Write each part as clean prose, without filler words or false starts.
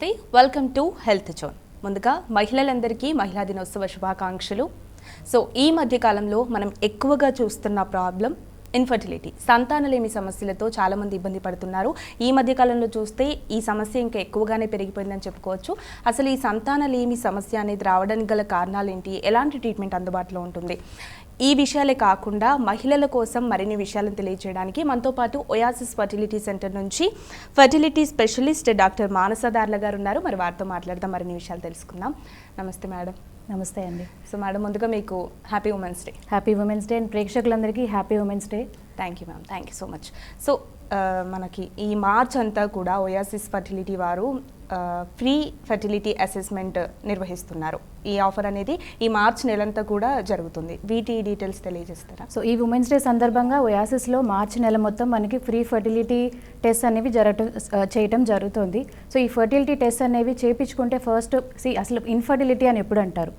నమస్తే, welcome to health zone. ముందుగా మహిళలందరికీ మహిళా దినోత్సవ శుభాకాంక్షలు. సో ఈ మధ్య కాలంలో మనం ఎక్కువగా చూస్తున్న ప్రాబ్లం ఇన్ఫర్టిలిటీ, సంతానలేమి సమస్యలతో చాలామంది ఇబ్బంది పడుతున్నారు. ఈ మధ్య కాలంలో చూస్తే ఈ సమస్య ఇంకా ఎక్కువగానే పెరిగిపోయిందని చెప్పుకోవచ్చు. అసలు ఈ సంతానలేమి సమస్య అనేది రావడానికి గల కారణాలు ఏంటి, ఎలాంటి ట్రీట్మెంట్ అందుబాటులో ఉంటుంది, ఈ విషయాలే కాకుండా మహిళల కోసం మరిన్ని విషయాలను తెలియజేయడానికి మనతో పాటు ఒయాసిస్ ఫర్టిలిటీ సెంటర్ నుంచి ఫర్టిలిటీ స్పెషలిస్ట్ డాక్టర్ మానస దార్ల గారు ఉన్నారు. మరి వారితో మాట్లాడదాం, మరిన్ని విషయాలు తెలుసుకుందాం. నమస్తే మేడం. నమస్తే అండి. సో మేడం, ముందుగా మీకు happy women's day. Happy women's day and ప్రేక్షకులందరికీ happy women's day. Thank you ma'am, thank you so much. So మనకి ఈ మార్చ్ అంతా కూడా ఒయాసిస్ ఫర్టిలిటీ వారు ఫ్రీ ఫర్టిలిటీ అసెస్మెంట్ నిర్వహిస్తున్నారు. ఈ ఆఫర్ అనేది ఈ మార్చ్ నెలంతా కూడా జరుగుతుంది. వీటి డీటెయిల్స్ తెలియజేస్తారా? సో ఈ ఉమెన్స్ డే సందర్భంగా ఒయాసిస్లో మార్చి నెల మొత్తం మనకి ఫ్రీ ఫర్టిలిటీ టెస్ట్ అనేవి చేయటం జరుగుతుంది. సో ఈ ఫర్టిలిటీ టెస్ట్ అనేవి చేయించుకుంటే ఫస్ట్ అసలు ఇన్ఫర్టిలిటీ అని ఎప్పుడు అంటారు,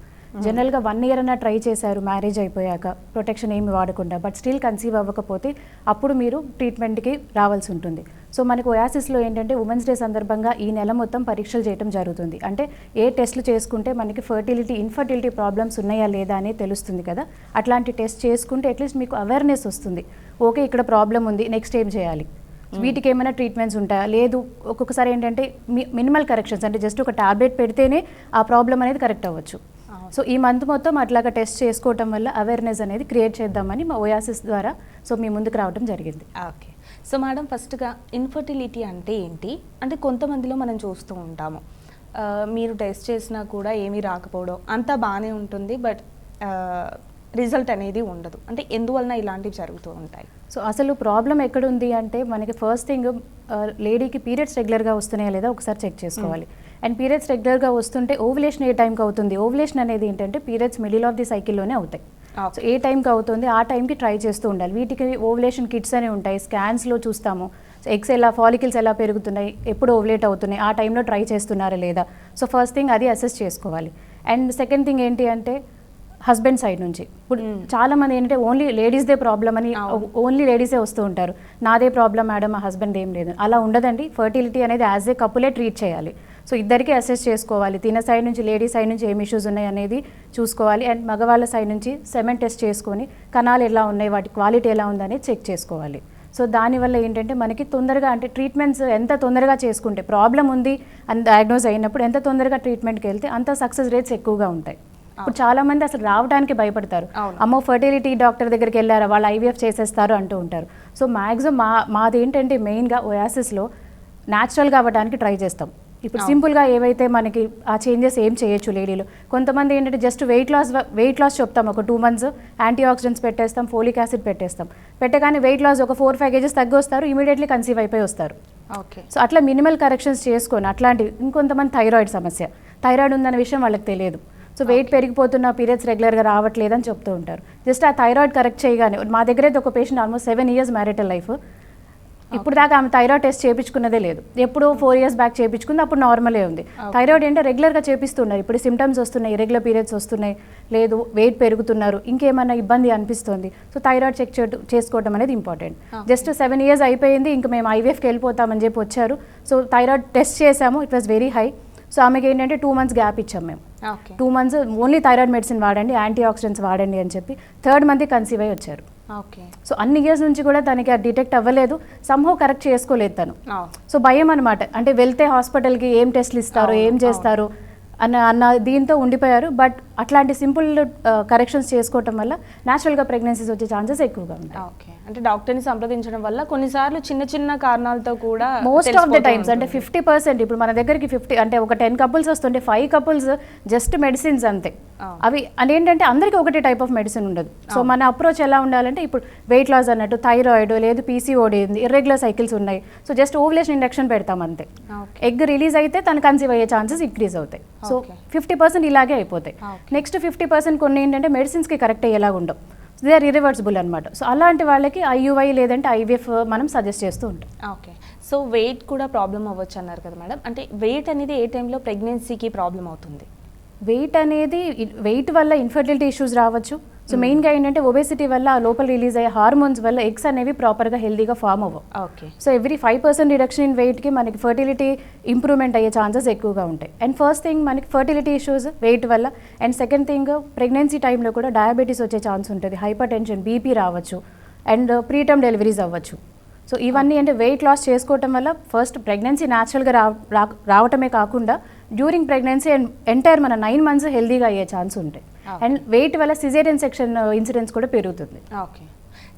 జనరల్గా 1 year అన్నా ట్రై చేశారు మ్యారేజ్ అయిపోయాక ప్రొటెక్షన్ ఏమి వాడకుండా, బట్ స్టిల్ కన్సీవ్ అవ్వకపోతే అప్పుడు మీరు ట్రీట్మెంట్కి రావాల్సి ఉంటుంది. సో మనకు ఒయాసిస్లో ఏంటంటే ఉమెన్స్ డే సందర్భంగా ఈ నెల మొత్తం పరీక్షలు చేయడం జరుగుతుంది. అంటే ఏ టెస్ట్లు చేసుకుంటే మనకి ఇన్ఫర్టిలిటీ ప్రాబ్లమ్స్ ఉన్నాయా లేదా అనేది తెలుస్తుంది కదా. అట్లాంటి టెస్ట్ చేసుకుంటే అట్లీస్ట్ మీకు అవేర్నెస్ వస్తుంది, ఓకే ఇక్కడ ప్రాబ్లం ఉంది, నెక్స్ట్ ఏం చేయాలి, వీటికి ఏమైనా ట్రీట్మెంట్స్ ఉంటాయా, లేదు ఒక్కొక్కసారి ఏంటంటే మినిమల్ కరెక్షన్స్, అంటే జస్ట్ ఒక టాబ్లెట్ పెడితేనే ఆ ప్రాబ్లం అనేది కరెక్ట్ అవ్వచ్చు. సో ఈ మంత్ మొత్తం అట్లాగా టెస్ట్ చేసుకోవటం వల్ల అవేర్నెస్ అనేది క్రియేట్ చేద్దామని మా ఒయాసిస్ ద్వారా సో మీ ముందుకు రావడం జరిగింది. ఓకే. సో మేడం, ఫస్ట్గా ఇన్ఫర్టిలిటీ అంటే ఏంటి అంటే కొంతమందిలో మనం చూస్తూ ఉంటాము, మీరు టెస్ట్ చేసినా కూడా ఏమీ రాకపోవడం, అంతా బాగానే ఉంటుంది, బట్ రిజల్ట్ అనేది ఉండదు. అంటే ఎందువలన ఇలాంటివి జరుగుతూ ఉంటాయి? సో అసలు ప్రాబ్లం ఎక్కడుంది అంటే మనకి ఫస్ట్ థింగ్ లేడీకి పీరియడ్స్ రెగ్యులర్గా వస్తున్నాయా లేదా ఒకసారి చెక్ చేసుకోవాలి. అండ్ పీరియడ్స్ రెగ్యులర్గా వస్తుంటే ఓవులేషన్ ఏ టైంకి అవుతుంది, ఓవులేషన్ అనేది ఏంటంటే పీరియడ్స్ మిడిల్ ఆఫ్ ది సైకిల్లోనే అవుతాయి. సో ఏ టైంకి అవుతుంది ఆ టైంకి ట్రై చేస్తూ ఉండాలి. వీటికి ఓవులేషన్ కిట్స్ అనేవి ఉంటాయి, స్కాన్స్లో చూస్తాము ఎగ్స్ ఎలా, ఫాలికల్స్ ఎలా పెరుగుతున్నాయి, ఎప్పుడు ఓవులేట్ అవుతున్నాయి, ఆ టైంలో ట్రై చేస్తున్నారా లేదా. సో ఫస్ట్ థింగ్ అది అసెస్ చేసుకోవాలి. అండ్ సెకండ్ థింగ్ ఏంటి అంటే హస్బెండ్ సైడ్ నుంచి ఇప్పుడు చాలామంది ఏంటంటే ఓన్లీ లేడీస్దే ప్రాబ్లం అని ఓన్లీ లేడీసే వస్తూ ఉంటారు, నాదే ప్రాబ్లం మేడం మా హస్బెండ్ ఏం లేదు, అలా ఉండదండి. ఫర్టిలిటీ అనేది యాజ్ ఏ కపులే ట్రీట్ చేయాలి. సో ఇద్దరికి అసెస్ చేసుకోవాలి, తిన సైడ్ నుంచి లేడీ సైడ్ నుంచి ఏం ఇష్యూస్ ఉన్నాయి అనేది చూసుకోవాలి. అండ్ మగవాళ్ళ సైడ్ నుంచి సెమెన్ టెస్ట్ చేసుకొని కణాలు ఎలా ఉన్నాయి, వాటి క్వాలిటీ ఎలా ఉందనేది చెక్ చేసుకోవాలి. సో దానివల్ల ఏంటంటే మనకి తొందరగా అంటే ట్రీట్మెంట్స్ ఎంత తొందరగా చేసుకుంటే, ప్రాబ్లం ఉంది అని డయాగ్నోజ్ అయినప్పుడు ఎంత తొందరగా ట్రీట్మెంట్కి వెళ్తే అంత సక్సెస్ రేట్స్ ఎక్కువగా ఉంటాయి. ఇప్పుడు చాలా మంది అసలు రావడానికి భయపడతారు, అమ్మో ఫర్టిలిటీ డాక్టర్ దగ్గరికి వెళ్ళారా వాళ్ళు ఐవీఎఫ్ చేసేస్తారు అంటూ ఉంటారు. సో మ్యాక్సిమం మాది ఏంటంటే మెయిన్గా ఒయాసిస్లో న్యాచురల్గా అవ్వడానికి ట్రై చేస్తాం. ఇప్పుడు సింపుల్గా ఏవైతే మనకి ఆ చేంజెస్ ఏం చేయొచ్చు లేడీలో, కొంతమంది ఏంటంటే జస్ట్ వెయిట్ లాస్ చెప్తాం, ఒక 2 months యాంటీ ఆక్సిడెంట్స్ పెట్టేస్తాం, ఫోలిక్ యాసిడ్ పెట్టేస్తాం, పెట్టగానే వెయిట్ లాస్ ఒక 4-5 kgs తగ్గి వస్తారు, ఇమీడియట్లీ కన్సీవ్ అయిపోయి వస్తారు. ఓకే. సో అట్లా మినిమల్ కరెక్షన్స్ చేసుకొని అట్లాంటివి. ఇంకొంతమంది థైరాయిడ్ సమస్య, థైరాయిడ్ ఉందన్న విషయం వాళ్ళకి తెలియదు. సో వెయిట్ పెరిగిపోతున్న, పీరియడ్స్ రెగ్యులర్గా రావట్లేదని చెప్తూ ఉంటారు. జస్ట్ ఆ థైరాయిడ్ కరెక్ట్ చేయగానే, మా దగ్గర అయితే ఒక patient almost 7 years marital life, ఇప్పుడు దాకా ఆమె థైరాయిడ్ టెస్ట్ చేయించుకున్నదే లేదు, ఎప్పుడు 4 years బ్యాక్ చేయించుకుంది, అప్పుడు నార్మలే ఉంది. థైరాయిడ్ ఏంటంటే రెగ్యులర్గా చేపిస్తున్నారు, ఇప్పుడు సిమ్టమ్స్ వస్తున్నాయి, ఇరెగ్యులర్ పీరియడ్స్ వస్తున్నాయి, లేదు వెయిట్ పెరుగుతున్నారు, ఇంకేమైనా ఇబ్బంది అనిపిస్తుంది. సో థైరాయిడ్ చెక్ చేసుకోవడం అనేది ఇంపార్టెంట్. జస్ట్ 7 years అయిపోయింది, ఇంకా మేము ఐవీఎఫ్కి వెళ్ళిపోతామని చెప్పి వచ్చారు. సో థైరాయిడ్ టెస్ట్ చేసాము, it was very high. So ఆమెకి ఏంటంటే 2 months గ్యాప్ ఇచ్చాం మేము, 2 months ఓన్లీ థైరాయిడ్ మెడిసిన్ వాడండి, యాంటీ ఆక్సిడెంట్స్ వాడండి అని చెప్పి 3rd month కన్సీవ్ అయ్యి వచ్చారు. ఓకే. సో అన్ని ఇయర్స్ నుంచి కూడా తనకి అది డిటెక్ట్ అవ్వలేదు, సంహౌ కరెక్ట్ చేసుకోలేదు తను. సో భయం అనమాట, అంటే వెళ్తే హాస్పిటల్కి ఏం టెస్ట్లు ఇస్తారు, ఏం చేస్తారు అన్న దీంతో ఉండిపోయారు. బట్ అట్లాంటి సింపుల్ కరెక్షన్స్ చేసుకోవటం వల్ల న్యాచురల్గా ప్రెగ్నెన్సీస్ వచ్చే ఛాన్సెస్ ఎక్కువగా ఉంటాయి. ఓకే. అంటే డాక్టర్ని సంప్రదించడం వల్ల కొన్నిసార్లు చిన్న చిన్న కారణాలతో కూడా మోస్ట్ ఆఫ్ ద టైమ్స్ అంటే 50%, ఇప్పుడు మన దగ్గరికి 50 అంటే ఒక 10 couples వస్తుంటే 5 couples జస్ట్ మెడిసిన్స్ అంతే. అవి అదేంటంటే అందరికీ ఒకటే టైప్ ఆఫ్ మెడిసిన్ ఉండదు. సో మన అప్రోచ్ ఎలా ఉండాలంటే, ఇప్పుడు వెయిట్ లాస్ అన్నట్టు థైరాయిడ్ లేదు, పీసీఓడి ఉంది, ఇర్రెగ్యులర్ సైకిల్స్ ఉన్నాయి, సో జస్ట్ ఓవులేషన్ ఇండక్షన్ పెడతాం అంతే. ఎగ్ రిలీజ్ అయితే తను కన్సీవ్ అయ్యే ఛాన్సెస్ ఇంక్రీజ్ అవుతాయి. సో 50% ఇలాగే అయిపోతాయి. నెక్స్ట్ 50% కొన్ని ఏంటంటే మెడిసిన్స్కి కరెక్ట్ అయ్యేలాగా ఉండవు, దే ఆర్ ఇరివర్సిబుల్ అనమాట. సో అలాంటి వాళ్ళకి ఐయుఐ లేదంటే ఐవీఎఫ్ మనం సజెస్ట్ చేస్తూ ఉంటాం. ఓకే. సో వెయిట్ కూడా ప్రాబ్లం అవ్వచ్చు అన్నారు కదా మేడం, అంటే వెయిట్ అనేది ఏ టైంలో ప్రెగ్నెన్సీకి ప్రాబ్లం అవుతుంది? వెయిట్ అనేది వెయిట్ వల్ల ఇన్ఫర్టిలిటీ ఇష్యూస్ రావచ్చు. సో మెయిన్గా ఏంటంటే ఒబేసిటీ వల్ల ఆ లోపల రిలీజ్ అయ్యే హార్మోన్స్ వల్ల ఎగ్స్ అనేవి ప్రాపర్గా హెల్దీగా ఫామ్ అవ్వవు. Okay. So every 5% reduction in వెయిట్కి మనకి ఫర్టిలిటీ ఇంప్రూవ్మెంట్ అయ్యే ఛాన్సెస్ ఎక్కువగా ఉంటాయి. అండ్ ఫస్ట్ థింగ్ మనకి ఫర్టిలిటీ ఇష్యూస్ వెయిట్ వల్ల. అండ్ సెకండ్ థింగ్ ప్రెగ్నెన్సీ టైంలో కూడా డయాబెటీస్ వచ్చే ఛాన్స్ ఉంటుంది, హైపర్ టెన్షన్, బీపీ రావచ్చు, అండ్ ప్రీటర్మ్ డెలివరీస్ అవ్వచ్చు. సో ఇవన్నీ అంటే వెయిట్ లాస్ చేసుకోవటం వల్ల ఫస్ట్ ప్రెగ్నెన్సీ న్యాచురల్గా రావటమే కాకుండా డ్యూరింగ్ ప్రెగ్నెన్సీ అండ్ ఎంటైర్ మన 9 months హెల్దీగా అయ్యే ఛాన్స్ ఉంటాయి. అండ్ వెయిట్ వల్ల సిజేరియన్ సెక్షన్ ఇన్సిడెన్స్ కూడా పెరుగుతుంది. ఓకే.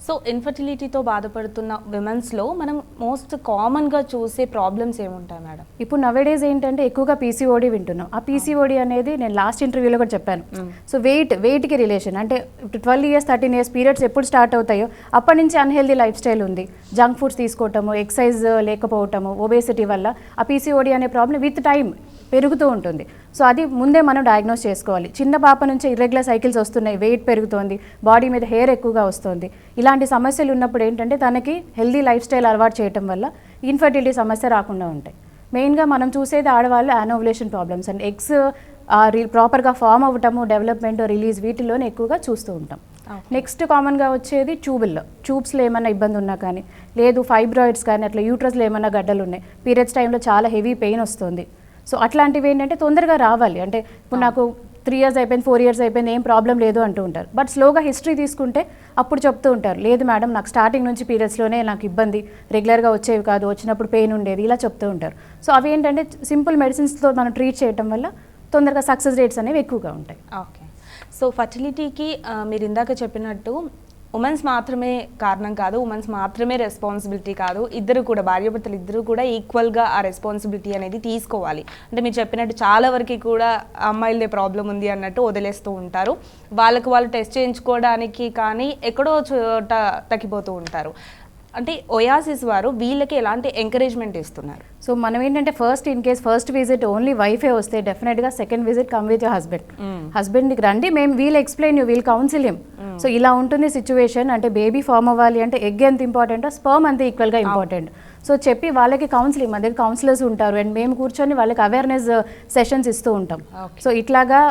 సో ఇన్ఫర్టిలిటీతో బాధపడుతున్న విమెన్స్లో మనం మోస్ట్ కామన్గా చూసే ప్రాబ్లమ్స్ ఏముంటాయి మేడం? ఇప్పుడు నవేడేస్ ఏంటంటే ఎక్కువగా పీసీఓడి వింటున్నాం. ఆ పీసీఓడి అనేది నేను లాస్ట్ ఇంటర్వ్యూలో కూడా చెప్పాను. సో వెయిట్కి రిలేషన్ అంటే 12 years 13 years పీరియడ్స్ ఎప్పుడు స్టార్ట్ అవుతాయో అప్పటి నుంచి అన్హెల్దీ లైఫ్ స్టైల్ ఉంది, జంక్ ఫుడ్స్ తీసుకోవటము, ఎక్సర్సైజ్ లేకపోవటము, ఒబేసిటీ వల్ల ఆ పీసీఓడి అనే ప్రాబ్లం విత్ టైం పెరుగుతూ ఉంటుంది. సో అది ముందే మనం డయాగ్నోస్ చేసుకోవాలి. చిన్న పాప నుంచి ఇర్రెగ్యులర్ సైకిల్స్ వస్తున్నాయి, వెయిట్ పెరుగుతోంది, బాడీ మీద హెయిర్ ఎక్కువగా వస్తుంది, ఇలాంటి సమస్యలు ఉన్నప్పుడు ఏంటంటే తనకి హెల్దీ లైఫ్ స్టైల్ అలవాటు చేయడం వల్ల ఇన్ఫర్టిలిటీ సమస్య రాకుండా ఉంటాయి. మెయిన్గా మనం చూసేది ఆడవాళ్ళు యానోవులేషన్ ప్రాబ్లమ్స్ అండ్ ఎగ్స్ ప్రాపర్గా ఫామ్ అవ్వటము, డెవలప్మెంట్, రిలీజ్ వీటిలోనే ఎక్కువగా చూస్తూ ఉంటాం. నెక్స్ట్ కామన్గా వచ్చేది ట్యూబ్స్లో ఏమైనా ఇబ్బంది ఉన్నా కానీ, లేదు ఫైబ్రాయిడ్స్ కానీ, అట్లా యూట్రస్లో ఏమైనా గడ్డలు ఉన్నాయి, పీరియడ్స్ టైంలో చాలా హెవీ పెయిన్ వస్తుంది. సో అట్లాంటివి ఏంటంటే తొందరగా రావాలి. అంటే ఇప్పుడు నాకు 3 years అయిపోయింది, 4 years అయిపోయింది, ఏం ప్రాబ్లం లేదు అంటూ ఉంటారు. బట్ స్లోగా హిస్టరీ తీసుకుంటే అప్పుడు చెప్తూ ఉంటారు, లేదు మేడం నాకు స్టార్టింగ్ నుంచి పీరియడ్స్లోనే నాకు ఇబ్బంది, రెగ్యులర్గా వచ్చేవి కాదు, వచ్చినప్పుడు పెయిన్ ఉండేది, ఇలా చెప్తూ ఉంటారు. సో అవి ఏంటంటే సింపుల్ మెడిసిన్స్తో మనం ట్రీట్ చేయడం వల్ల తొందరగా సక్సెస్ రేట్స్ అనేవి ఎక్కువగా ఉంటాయి. ఓకే. సో ఫర్టిలిటీకి మీరు ఇందాక చెప్పినట్టు ఉమెన్స్ మాత్రమే కారణం కాదు, ఉమెన్స్ మాత్రమే రెస్పాన్సిబిలిటీ కాదు, ఇద్దరు కూడా భార్యాభర్తలు ఇద్దరు కూడా ఈక్వల్గా ఆ రెస్పాన్సిబిలిటీ అనేది తీసుకోవాలి. అంటే మీరు చెప్పినట్టు చాలా వరకు కూడా అమ్మాయిలదే ప్రాబ్లం ఉంది అన్నట్టు వదిలేస్తూ ఉంటారు, వాళ్ళకు వాళ్ళు టెస్ట్ చేయించుకోవడానికి కానీ ఎక్కడో చోట తగ్గిపోతూ ఉంటారు. అంటే ఒయాసిస్ వారు వీళ్ళకి ఎలాంటి ఎంకరేజ్మెంట్ ఇస్తున్నారు? సో మనం ఏంటంటే ఫస్ట్ విజిట్ ఓన్లీ వైఫే వస్తే డెఫినెట్గా second visit come with your హస్బెండ్కి రండి, మేము వీల్ కౌన్సిల్ హిమ్. సో ఇలా ఉంటుంది సిచ్యువేషన్. అంటే బేబీ ఫామ్ అవ్వాలి అంటే ఎగ్ ఎంత ఇంపార్టెంటో స్పర్మ్ అంతే ఈక్వల్గా ఇంపార్టెంట్. సో చెప్పి వాళ్ళకి కౌన్సిలింగ్, మన దగ్గర కౌన్సిలర్స్ ఉంటారు అండ్ మేము కూర్చొని వాళ్ళకి అవేర్నెస్ సెషన్స్ ఇస్తూ ఉంటాం. సో ఇట్లాగా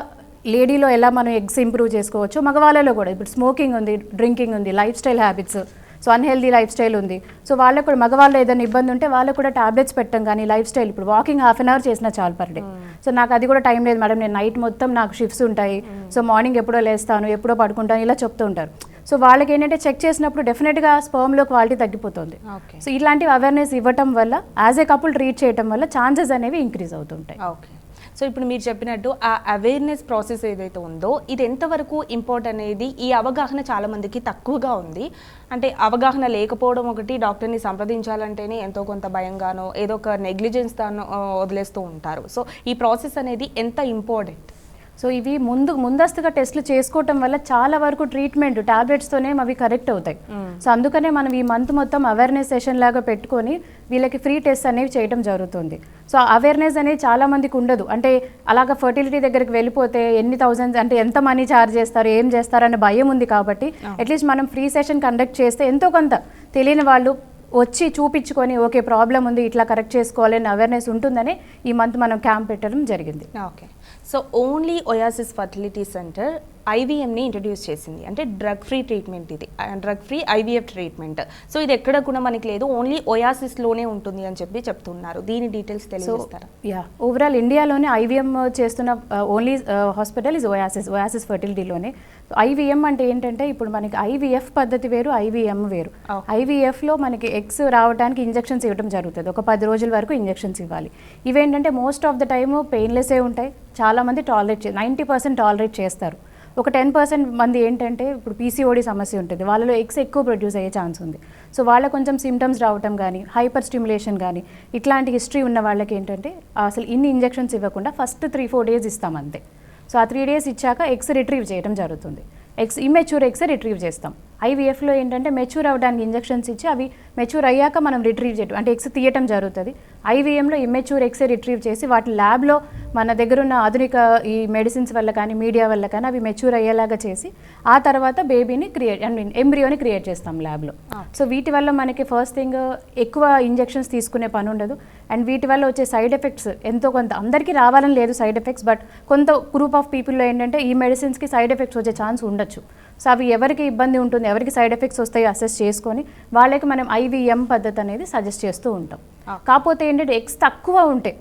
లేడీలో ఎలా మనం ఎగ్స్ ఇంప్రూవ్ చేసుకోవచ్చు, మగవాళ్ళలో కూడా ఇప్పుడు స్మోకింగ్ ఉంది, డ్రింకింగ్ ఉంది, life style habits, so unhealthy life style ఉంది. సో వాళ్ళకు కూడా మగవాళ్ళు ఏదైనా ఇబ్బంది ఉంటే వాళ్ళకు కూడా టాబ్లెట్స్ పెట్టడం కానీ, లైఫ్ స్టైల్ ఇప్పుడు వాకింగ్ 1/2 hour చేసినా చాలు పర్ డే. సో నాకు అది కూడా టైం లేదు మేడం, నేను నైట్ మొత్తం నాకు షిఫ్ట్స్ ఉంటాయి, సో మార్నింగ్ ఎప్పుడో లేస్తాను, ఎప్పుడో పడుకుంటాను, ఇలా చెప్తూ ఉంటారు. సో వాళ్ళకి ఏంటంటే చెక్ చేసినప్పుడు డెఫినెట్గా స్పర్మ్లో క్వాలిటీ తగ్గిపోతుంది. సో ఇలాంటి అవేర్నెస్ ఇవ్వటం వల్ల యాజ్ ఏ కపుల్ ట్రీట్ చేయడం వల్ల ఛాన్సెస్ అనేవి ఇంక్రీజ్ అవుతుంటాయి. ఓకే. సో ఇప్పుడు మీరు చెప్పినట్టు ఆ అవేర్నెస్ ప్రాసెస్ ఏదైతే ఉందో ఇది ఎంతవరకు ఇంపార్టెంట్ అనేది ఈ అవగాహన చాలా మందికి తక్కువగా ఉంది. అంటే అవగాహన లేకపోవడం ఒకటి, డాక్టర్ని సంప్రదించాలంటేనే ఎంతో కొంత భయంగానో ఏదో ఒక నెగ్లిజెన్స్ దాన్ని వదిలేస్తూ ఉంటారు. సో ఈ ప్రాసెస్ అనేది ఎంత ఇంపార్టెంట్? సో ఇవి ముందస్తుగా టెస్ట్లు చేసుకోవటం వల్ల చాలా వరకు ట్రీట్మెంట్ టాబ్లెట్స్తోనే అవి కరెక్ట్ అవుతాయి. సో అందుకనే మనం ఈ మంత్ మొత్తం అవేర్నెస్ సెషన్ లాగా పెట్టుకొని వీళ్ళకి ఫ్రీ టెస్ట్ అనేవి చేయడం జరుగుతుంది. సో అవేర్నెస్ అనేది చాలా మందికి ఉండదు. అంటే అలాగా ఫర్టిలిటీ దగ్గరికి వెళ్ళిపోతే ఎన్ని థౌజండ్స్ అంటే ఎంత మనీ ఛార్జ్ చేస్తారు, ఏం చేస్తారు అనే భయం ఉంది. కాబట్టి అట్లీస్ట్ మనం ఫ్రీ సెషన్ కండక్ట్ చేస్తే ఎంతో కొంత తెలియని వాళ్ళు వచ్చి చూపించుకొని ఓకే ప్రాబ్లం ఉంది, ఇట్లా కరెక్ట్ చేసుకోవాలని అవేర్నెస్ ఉంటుందని ఈ మంత్ మనం క్యాంప్ పెట్టడం జరిగింది. Okay. So only Oasis fertility centre ఐవీఎంని ఇంట్రడ్యూస్ చేసింది. అంటే డ్రగ్ ఫ్రీ ట్రీట్మెంట్, ఇది drug free IVF treatment. So ఇది ఎక్కడ కూడా మనకి లేదు, ఓన్లీ ఒయాసిస్లోనే ఉంటుంది అని చెప్పి చెప్తున్నారు. దీని డీటెయిల్స్ తెలియజేస్తారా? ఓవరాల్ ఇండియాలోనే ఐవీఎం చేస్తున్న ఓన్లీ హాస్పిటల్ ఇస్ ఒయాసిస్ ఫర్టిలిటీలోనే. ఐవీఎం అంటే ఏంటంటే ఇప్పుడు మనకి ఐవీఎఫ్ పద్ధతి వేరు, ఐవీఎం వేరు. ఐవీఎఫ్లో మనకి ఎగ్స్ రావడానికి ఇంజెక్షన్స్ ఇవ్వడం జరుగుతుంది. ఒక 10 రోజుల వరకు ఇంజెక్షన్స్ ఇవ్వాలి. ఇవేంటంటే మోస్ట్ ఆఫ్ ద టైమ్ పెయిన్లెస్సే ఉంటాయి. చాలామంది 90% టాలరేట్ చేస్తారు. ఒక 10% మంది ఏంటంటే ఇప్పుడు పీసీఓడి సమస్య ఉంటుంది, వాళ్ళలో ఎగ్స్ ఎక్కువ ప్రొడ్యూస్ అయ్యే ఛాన్స్ ఉంది. సో వాళ్ళ కొంచెం సిమ్టమ్స్ రావటం కానీ, హైపర్ స్టిమ్యులేషన్ కానీ, ఇట్లాంటి హిస్టరీ ఉన్న వాళ్ళకి ఏంటంటే అసలు ఇన్ని ఇంజెక్షన్స్ ఇవ్వకుండా ఫస్ట్ 3-4 days ఇస్తాం అంతే. సో ఆ 3 days ఇచ్చాక ఎగ్స్ రిట్రీవ్ చేయడం జరుగుతుంది. ఇమ్మెచ్యూర్ ఎగ్స్ రిట్రీవ్ చేస్తాం. ఐవీఎఫ్లో ఏంటంటే మెచ్యూర్ అవ్వడానికి ఇంజెక్షన్స్ ఇచ్చి అవి మెచ్యూర్ అయ్యాక మనం రిట్రీవ్ చేయడం అంటే ఎగ్స్ తీయటం జరుగుతుంది. ఐవీఎంలో ఇమ్మెచ్యూర్ ఎగ్స్ రిట్రీవ్ చేసి వాటి ల్యాబ్లో మన దగ్గర ఉన్న ఆధునిక ఈ మెడిసిన్స్ వల్ల కానీ, మీడియా వల్ల కానీ అవి మెచ్యూర్ అయ్యేలాగా చేసి ఆ తర్వాత బేబీని ఎంబ్రియోని క్రియేట్ చేస్తాం ల్యాబ్లో. సో వీటి వల్ల మనకి ఫస్ట్ థింగ్ ఎక్కువ ఇంజెక్షన్స్ తీసుకునే పని ఉండదు. అండ్ వీటి వల్ల వచ్చే సైడ్ ఎఫెక్ట్స్ ఎంతో కొంత, అందరికీ రావాలని లేదు సైడ్ ఎఫెక్ట్స్, బట్ కొంత గ్రూప్ ఆఫ్ పీపుల్లో ఏంటంటే ఈ మెడిసిన్స్కి సైడ్ ఎఫెక్ట్స్ వచ్చే ఛాన్స్ ఉండొచ్చు. సో అవి ఎవరికి ఇబ్బంది ఉంటుంది, ఎవరికి సైడ్ ఎఫెక్ట్స్ వస్తాయో అసెస్ చేసుకొని వాళ్ళకి మనం IVM పద్ధతి అనేది సజెస్ట్ చేస్తూ ఉంటాం. కాకపోతే ఏంటంటే ఎగ్స్ తక్కువ ఉంటే,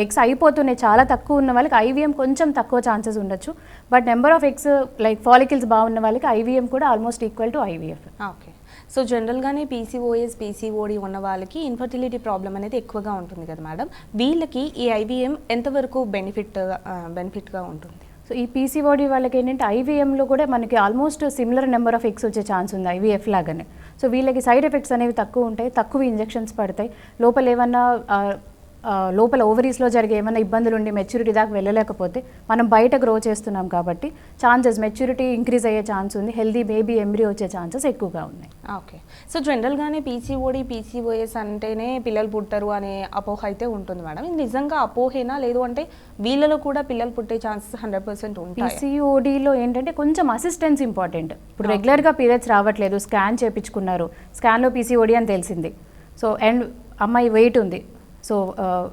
ఎగ్స్ అయిపోతున్నాయి చాలా తక్కువ ఉన్న వాళ్ళకి IVM కొంచెం తక్కువ ఛాన్సెస్ ఉండొచ్చు. But number of eggs like follicles బాగున్న వాళ్ళకి IVM కూడా almost equal to IVF. Okay. So జనరల్గానే PCOS, PCOD ఉన్న వాళ్ళకి ఇన్ఫర్టిలిటీ ప్రాబ్లం అనేది ఎక్కువగా ఉంటుంది కదా మేడం, వీళ్ళకి ఈ IVM ఎంతవరకు బెనిఫిట్గా ఉంటుంది? సో ఈ PCOD వాళ్ళకి ఏంటంటే IVMలో కూడా మనకి almost similar number of eggs వచ్చే ఛాన్స్ ఉంది IVF లాగానే. సో వీళ్ళకి సైడ్ ఎఫెక్ట్స్ అనేవి తక్కువ ఉంటాయి, తక్కువ ఇంజెక్షన్స్ పడతాయి, లోపల ఓవరీస్లో జరిగే ఏమైనా ఇబ్బందులు ఉండి మెచ్యూరిటీ దాకా వెళ్ళలేకపోతే మనం బయట గ్రో చేస్తున్నాం కాబట్టి ఛాన్సెస్ మెచ్యూరిటీ ఇంక్రీజ్ అయ్యే ఛాన్స్ ఉంది, హెల్దీ బేబీ ఎంబ్రియో వచ్చే ఛాన్సెస్ ఎక్కువగా ఉన్నాయి. ఓకే. సో జనరల్గానే PCOD, PCOS అంటేనే పిల్లలు పుట్టరు అనే అపోహ అయితే ఉంటుంది మేడం, ఇది నిజంగా అపోహేనా, లేదు అంటే వీళ్ళలో కూడా పిల్లలు పుట్టే ఛాన్సెస్ 100% ఉంటాయి? PCODలో ఏంటంటే కొంచెం అసిస్టెన్స్ ఇంపార్టెంట్. ఇప్పుడు రెగ్యులర్గా పీరియడ్స్ రావట్లేదు, స్కాన్ చేయించుకున్నారు, స్కాన్లో PCOD అని తెలిసింది. సో అండ్ అమ్మాయి వెయిట్ ఉంది, సో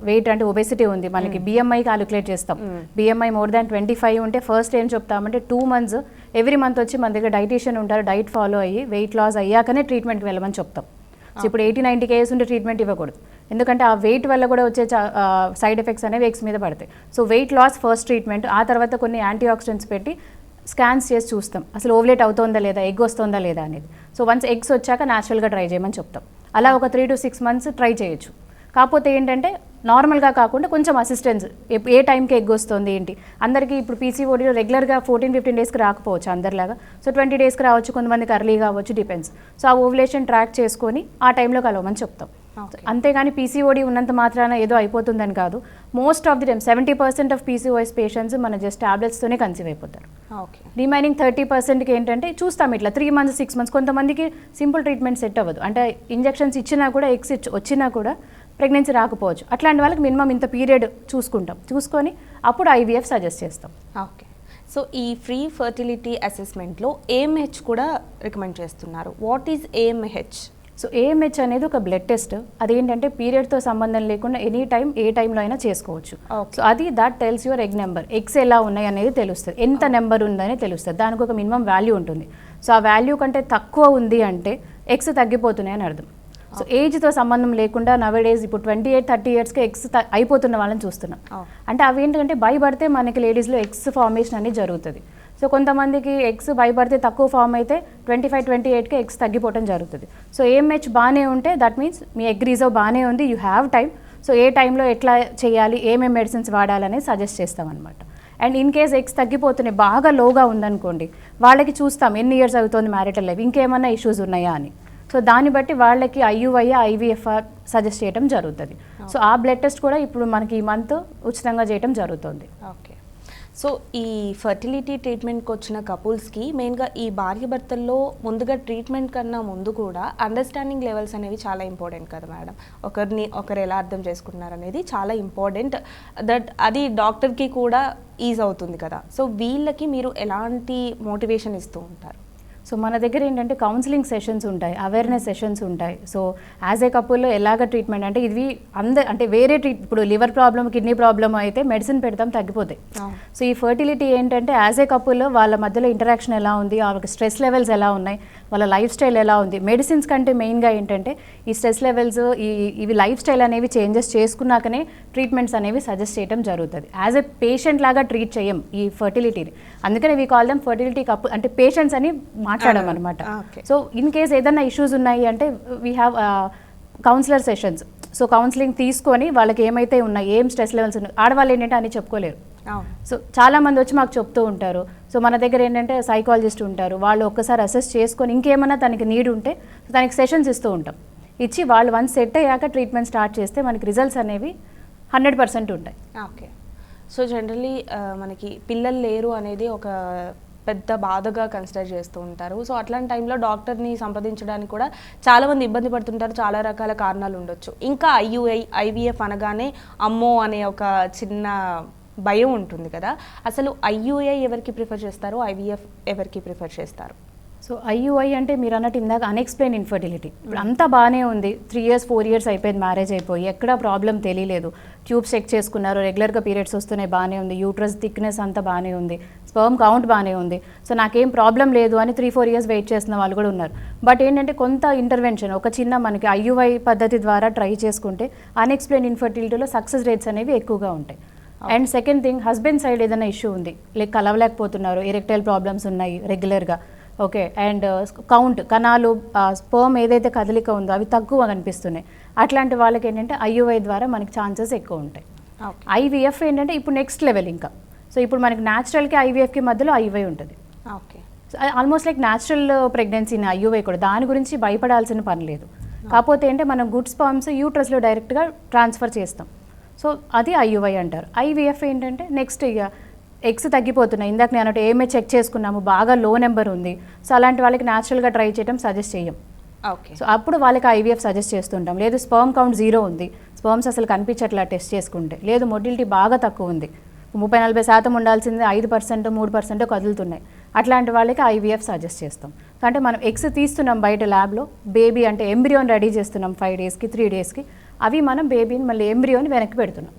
వెయిట్ అంటే ఒబెసిటీ ఉంది, మనకి BMI క్యాలిక్యులేట్ చేస్తాం. BMI మోర్ దాన్ 25 ఉంటే ఫస్ట్ ఏం చెప్తామంటే 2 months ఎవ్రీ మంత్ వచ్చి మన దగ్గర డైటీషియన్ ఉంటారు, డైట్ ఫాలో అయ్యి వెయిట్ లాస్ అయ్యాకనే ట్రీట్మెంట్కి వెళ్ళమని చెప్తాం. సో ఇప్పుడు 80-90 kgs ఉంటే ట్రీట్మెంట్ ఇవ్వకూడదు, ఎందుకంటే ఆ వెయిట్ వల్ల కూడా వచ్చే సైడ్ ఎఫెక్ట్స్ అనేవి ఎగ్స్ మీద పడతాయి. So weight loss first treatment, ఆ తర్వాత కొన్ని యాంటీ ఆక్సిడెంట్స్ పెట్టి స్కాన్స్ చేసి చూస్తాం అసలు ఓవలేట్ అవుతుందా లేదా, ఎగ్ వస్తుందా లేదా అనేది. సో వన్స్ ఎగ్స్ వచ్చాక న్యాచురల్గా ట్రై చేయమని చెప్తాం. అలా ఒక 3 to 6 months ట్రై చేయొచ్చు. కాకపోతే ఏంటంటే నార్మల్గా కాకుండా కొంచెం అసిస్టెన్స్, ఏ టైంకి ఎగ్ వస్తుంది ఏంటి, అందరికీ ఇప్పుడు PCODలో రెగ్యులర్గా 14-15 daysకి రాకపోవచ్చు అందరిలాగా, సో 20 daysకి రావచ్చు, కొంతమందికి అర్లీగా అవ్వచ్చు, డిపెండ్స్. సో ఆ ఓవులేషన్ ట్రాక్ చేసుకొని ఆ టైంలో కలవమని చెప్తాం. అంతేగాని PCOD ఉన్నంత మాత్రాన ఏదో అయిపోతుందని కాదు. Most of the time 70% of PCOS patients మన జస్ట్ టాబ్లెట్స్తోనే కన్సీవ్ అయిపోతారు. రిమైనింగ్ 30%కి ఏంటంటే చూస్తాం ఇట్లా 3 months 6 months, కొంతమందికి సింపుల్ ట్రీట్మెంట్ సెట్ అవ్వదు, అంటే ఇంజెక్షన్స్ ఇచ్చినా కూడా ఎగ్స్ వచ్చినా కూడా ప్రెగ్నెన్సీ రాకపోవచ్చు. అట్లాంటి వాళ్ళకి మినిమం ఇంత పీరియడ్ చూసుకొని అప్పుడు IVF సజెస్ట్ చేస్తాం. ఓకే. సో ఈ ఫ్రీ ఫర్టిలిటీ అసెస్మెంట్లో AMH కూడా రికమెండ్ చేస్తున్నారు. What is AMH? So AMH అనేది ఒక బ్లడ్ టెస్ట్, అదేంటంటే పీరియడ్తో సంబంధం లేకుండా ఎనీ టైం ఏ టైంలో అయినా చేసుకోవచ్చు. సో అది that tells your egg number, eggs ఎలా ఉన్నాయి అనేది తెలుస్తుంది, ఎంత నెంబర్ ఉందని తెలుస్తుంది, దానికి ఒక మినిమం వాల్యూ ఉంటుంది. సో ఆ వాల్యూ కంటే తక్కువ ఉంది అంటే ఎగ్స్ తగ్గిపోతున్నాయి అని అర్థం. సో ఏజ్తో సంబంధం లేకుండా నవేడేస్ ఇప్పుడు 28-30 yearsకి ఎగ్స్ అయిపోతున్న వాళ్ళని చూస్తున్నాం. అంటే అవి ఏంటంటే భయపడితే మనకి లేడీస్లో ఎగ్స్ ఫార్మేషన్ అనేది జరుగుతుంది. సో కొంతమందికి ఎగ్స్ భయపడితే తక్కువ ఫామ్ అయితే 25-28కి ఎగ్స్ తగ్గిపోవడం జరుగుతుంది. సో AMH బాగానే ఉంటే that means me egg reserve బాగానే ఉంది, యూ హ్యావ్ టైం. సో ఏ టైంలో ఎట్లా చేయాలి, ఏమేమి మెడిసిన్స్ వాడాలని సజెస్ట్ చేస్తామన్నమాట. అండ్ ఇన్ కేస్ ఎగ్స్ తగ్గిపోతున్నాయి, బాగా లోగా ఉందనుకోండి, వాళ్ళకి చూస్తాం ఎన్ని ఇయర్స్ అవుతుంది మ్యారిటల్ లైఫ్, ఇంకేమన్నా ఇష్యూస్ ఉన్నాయా అని. సో దాన్ని బట్టి వాళ్ళకి IUI, IVF సజెస్ట్ చేయడం జరుగుతుంది. సో ఆ బ్లడ్ టెస్ట్ కూడా ఇప్పుడు మనకి ఈ మంత్ ఉచితంగా చేయడం జరుగుతుంది. ఓకే. సో ఈ ఫర్టిలిటీ ట్రీట్మెంట్కి వచ్చిన కపుల్స్కి మెయిన్గా ఈ భార్య భర్తల్లో ముందుగా ట్రీట్మెంట్ కన్నా ముందు కూడా అండర్స్టాండింగ్ లెవెల్స్ అనేవి చాలా ఇంపార్టెంట్ కదా మేడం, ఒకరు ఎలా అర్థం చేసుకుంటున్నారు అనేది చాలా ఇంపార్టెంట్, అది డాక్టర్కి కూడా ఈజ్ అవుతుంది కదా. సో వీళ్ళకి మీరు ఎలాంటి మోటివేషన్ ఇస్తూ ఉంటారు? సో మన దగ్గర ఏంటంటే కౌన్సిలింగ్ సెషన్స్ ఉంటాయి, అవేర్నెస్ సెషన్స్ ఉంటాయి. సో యాజ్ ఏ కపుల్లో ఎలాగ ట్రీట్మెంట్ అంటే ఇది అంటే వేరే ఇప్పుడు లివర్ ప్రాబ్లమ్, కిడ్నీ ప్రాబ్లమ్ అయితే మెడిసిన్ పెడతాం తగ్గిపోతాయి. సో ఈ ఫర్టిలిటీ ఏంటంటే యాజ్ ఏ కపుల్లో వాళ్ళ మధ్యలో ఇంటరాక్షన్ ఎలా ఉంది, వాళ్ళకి స్ట్రెస్ లెవెల్స్ ఎలా ఉన్నాయి, వాళ్ళ లైఫ్ స్టైల్ ఎలా ఉంది, మెడిసిన్స్ కంటే మెయిన్గా ఏంటంటే ఈ స్ట్రెస్ లెవెల్స్, ఇవి లైఫ్ స్టైల్ అనేవి చేంజెస్ చేసుకున్నాకనే ట్రీట్మెంట్స్ అనేవి సజెస్ట్ చేయడం జరుగుతుంది. యాజ్ ఏ పేషెంట్ లాగా ట్రీట్ చేయం ఈ ఫర్టిలిటీని, అందుకనే we call them fertility couple, అంటే పేషెంట్స్ అని మాట్లాడడం అనమాట. సో ఇన్ కేస్ ఏదైనా ఇష్యూస్ ఉన్నాయి అంటే we have counsellor sessions. So counselling తీసుకొని వాళ్ళకి ఏమైతే ఉన్నాయి, ఏం స్ట్రెస్ లెవెల్స్ ఉన్నాయి, ఆడవాళ్ళు ఏంటంటే అని చెప్పుకోలేరు. సో చాలామంది వచ్చి మాకు చెప్తూ ఉంటారు. సో మన దగ్గర ఏంటంటే సైకాలజిస్ట్ ఉంటారు, వాళ్ళు ఒక్కసారి అసెస్ చేసుకొని ఇంకేమైనా తనకి నీడ్ ఉంటే తనకి సెషన్స్ ఇస్తూ ఉంటాం. ఇచ్చి వాళ్ళు వన్స్ సెట్ అయ్యాక ట్రీట్మెంట్ స్టార్ట్ చేస్తే మనకి రిజల్ట్స్ అనేవి 100% ఉంటాయి. ఓకే. సో జనరల్లీ మనకి పిల్లలు లేరు అనేది ఒక పెద్ద బాధగా కన్సిడర్ చేస్తూ ఉంటారు. సో అట్లాంటి టైంలో డాక్టర్ని సంప్రదించడానికి కూడా చాలామంది ఇబ్బంది పడుతుంటారు, చాలా రకాల కారణాలు ఉండొచ్చు. ఇంకా IUI, IVF అనగానే అమ్మో అనే ఒక చిన్న భయం ఉంటుంది కదా, అసలు IUI ఎవరికి ప్రిఫర్ చేస్తారు, IVF ఎవరికి ప్రిఫర్ చేస్తారు? సో ఐయుఐ అంటే మీరు అన్నట్టు ఇందాక అన్ఎక్స్ప్లెయిన్ ఇన్ఫర్టిలిటీ. ఇప్పుడు అంతా బాగానే ఉంది, 3 years 4 years అయిపోయింది మ్యారేజ్ అయిపోయి, ఎక్కడ ప్రాబ్లం తెలియలేదు, ట్యూబ్స్ చెక్ చేసుకున్నారు, రెగ్యులర్గా పీరియడ్స్ వస్తున్నాయి, బాగానే ఉంది, యూట్రస్ థిక్నెస్ అంతా బాగానే ఉంది, స్పర్మ్ కౌంట్ బాగానే ఉంది, సో నాకేం ప్రాబ్లం లేదు అని 3-4 years వెయిట్ చేస్తున్న వాళ్ళు కూడా ఉన్నారు. బట్ ఏంటంటే కొంత ఇంటర్వెన్షన్, ఒక చిన్న మనకి ఐయుఐ పద్ధతి ద్వారా ట్రై చేసుకుంటే అన్ఎక్స్ప్లెయిన్ ఇన్ఫర్టిలిటీలో సక్సెస్ రేట్స్ అనేవి ఎక్కువగా ఉంటాయి. And second thing, husband side ఏదైనా ఇష్యూ ఉంది, లైక్ కలవలేకపోతున్నారు, ఎరెక్టైల్ ప్రాబ్లమ్స్ ఉన్నాయి రెగ్యులర్గా, ఓకే, అండ్ కౌంట్ కణాలు స్పర్మ్ ఏదైతే కదలిక ఉందో అవి తక్కువ కనిపిస్తున్నాయి, అట్లాంటి వాళ్ళకి ఏంటంటే ఐయుఐ ద్వారా మనకి ఛాన్సెస్ ఎక్కువ ఉంటాయి. ఐవీఎఫ్ ఏంటంటే ఇప్పుడు నెక్స్ట్ లెవెల్ ఇంకా. సో ఇప్పుడు మనకి న్యాచురల్కి ఐవీఎఫ్కి మధ్యలో ఐయుఐ ఉంటుంది. Okay, so almost like natural ప్రెగ్నెన్సీని ఐయుఐ కూడా, దాని గురించి భయపడాల్సిన పని లేదు. కాకపోతే ఏంటంటే మనం గుడ్ స్పర్మ్స్ యూట్రస్లో డైరెక్ట్గా ట్రాన్స్ఫర్ చేస్తాం, సో అది ఐయుఐ అంటారు. ఐవీఎఫ్ ఏంటంటే నెక్స్ట్ ఇక ఎగ్స్ తగ్గిపోతున్నాయి, ఇందాక నేను అంటే ఏమే చెక్ చేసుకున్నాము, బాగా లో నెంబర్ ఉంది, సో అలాంటి వాళ్ళకి న్యాచురల్గా ట్రై చేయడం సజెస్ట్ చేయం. ఓకే, సో అప్పుడు వాళ్ళకి ఐవీఎఫ్ సజెస్ట్ చేస్తుంటాం. లేదు స్పర్మ్ కౌంట్ 0 ఉంది, స్పర్మ్స్ అసలు కనిపించట్లా టెస్ట్ చేసుకుంటే, లేదు మొటిలిటీ బాగా తక్కువ ఉంది, 30-40% ఉండాల్సింది 5%, 3% కదులుతున్నాయి, అట్లాంటి వాళ్ళకి ఐవీఎఫ్ సజెస్ట్ చేస్తాం. అంటే మనం ఎగ్స్ తీస్తున్నాం బయట ల్యాబ్లో, బేబీ అంటే ఎంబ్రియోని రెడీ చేస్తున్నాం 5 daysకి 3 daysకి, అవి మనం బేబీని మళ్ళీ ఎంబ్రియోని వెనక్కి పెడుతున్నాం,